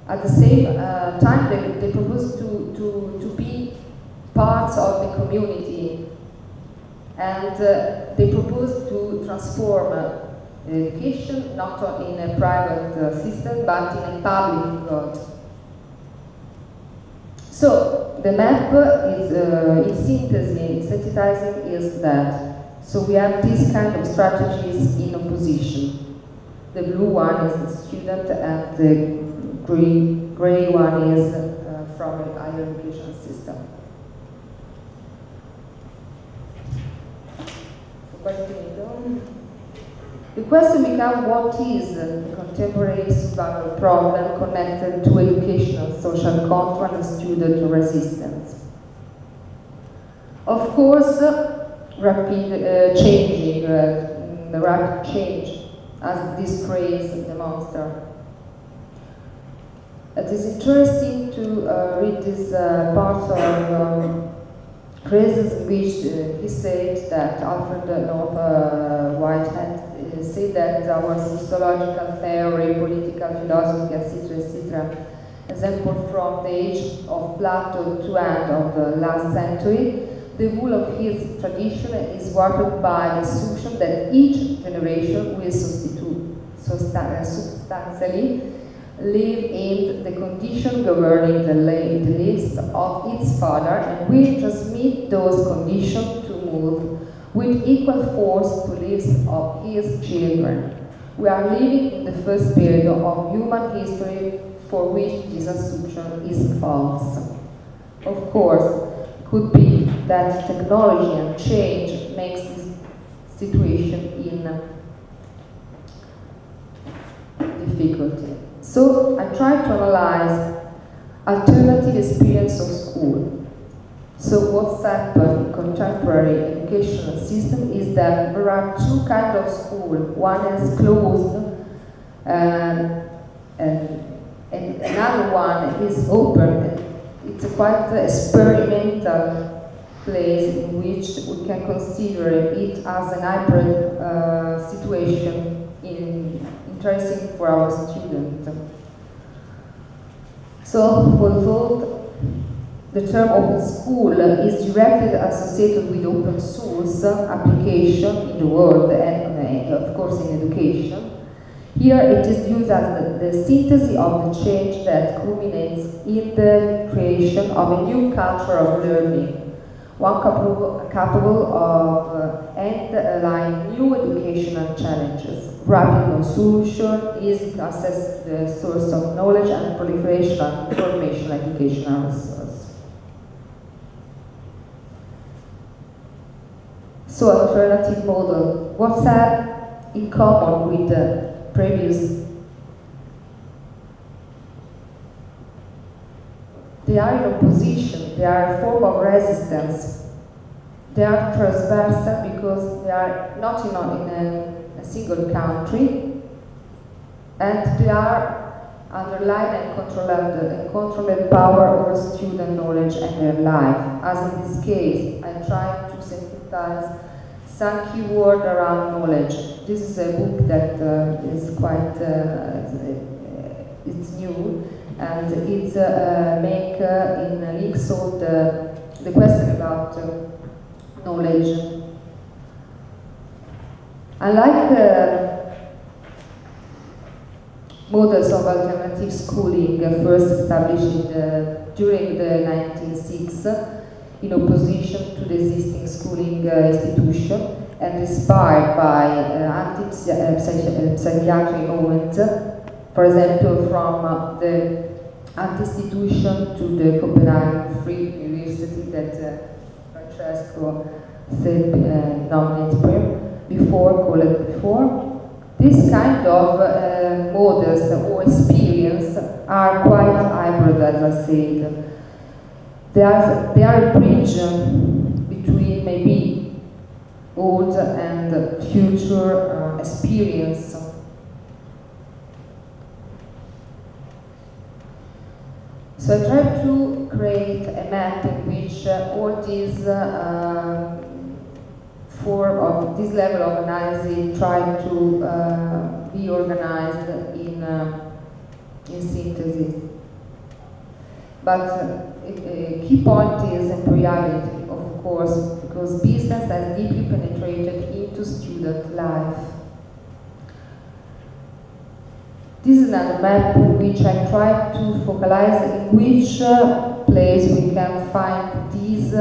At the same time, they propose to be parts of the community, and they propose to transform education not in a private system but in a public good. So the map is, in synthesizing, is that. So we have these kind of strategies in opposition. The blue one is the student, and the gray one is from a higher education system. The question becomes, what is the contemporary survival problem connected to educational, social contract, and student resistance? Of course, rapid changing, the rapid change, as this phrase demonstrates. It is interesting to read this part of phrases in which he said that Alfred Nuova Whitehead said that our sociological theory, political philosophy, etc., example from the age of Plato to end of the last century, the whole of his tradition is warped by the assumption that each generation will substantially live in the condition governing the lives of its father, and will transmit those conditions to move with equal force to lives of his children. We are living in the first period of human history for which this assumption is false. Of course, it could be that technology and change makes this situation in difficulty. So I tried to analyze alternative experience of school. So what's happened in contemporary educational system is that there are two kinds of school. One is closed, and another one is open. It's a quite experimental place in which we can consider it as an hybrid situation interesting for our students. So, although the term open school is directly associated with open source application in the world and of course in education, here it is used as the synthesis of the change that culminates in the creation of a new culture of learning, one capable of handling new educational challenges, rapid consumption, easy to access the source of knowledge, and proliferation of information educational resources. So, alternative model. What's that in common with the previous? They are in opposition, they are a form of resistance. They are transversal because they are not in a single country, and they are underlying and controlled power over student knowledge and their life. As in this case, I tried to synthesize some keywords around knowledge. This is a book that is quite, it's new, and it's make in links all the question about knowledge. Unlike models of alternative schooling first established during the 1960s in opposition to the existing schooling institution and inspired by anti-psychiatric movement, for example, from the anti-institution to the Copenhagen Free University that Francesco said nominated before. This kind of models or experience are quite hybrid, as I said. They are a bridge between maybe old and future experience. So I tried to create a map in which all these form of this level of analysis try to be organized in in synthesis. But a key point is employability, of course, because business has deeply penetrated into student life. This is another map in which I try to focalize in which place we can find these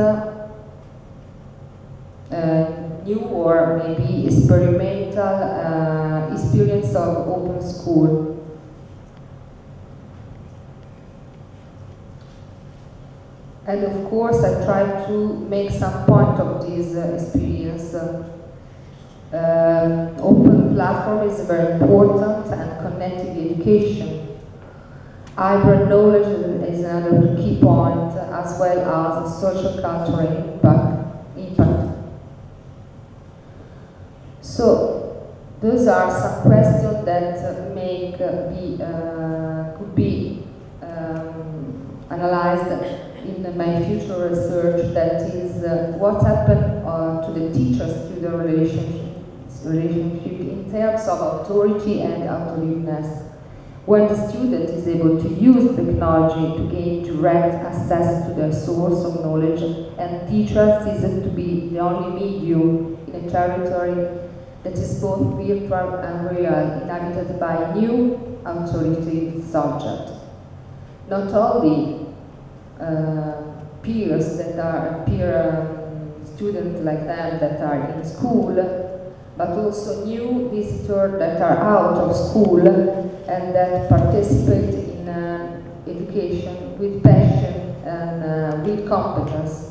new or maybe experimental experience of open school. And of course, I try to make some point of this experience. Open platform is very important, and connected education. Hybrid knowledge is another key point, as well as social cultural impact. So, those are some questions that could be analyzed in my future research, that is what happened to the teacher-student relationship in terms of authority and authoritiveness. When the student is able to use technology to gain direct access to the source of knowledge, and teacher ceases to be the only medium in a territory that is both virtual and real, inhabited by a new authoritative subject. Not only peers that are students like them that are in school, but also new visitors that are out of school and that participate in education with passion and with competence.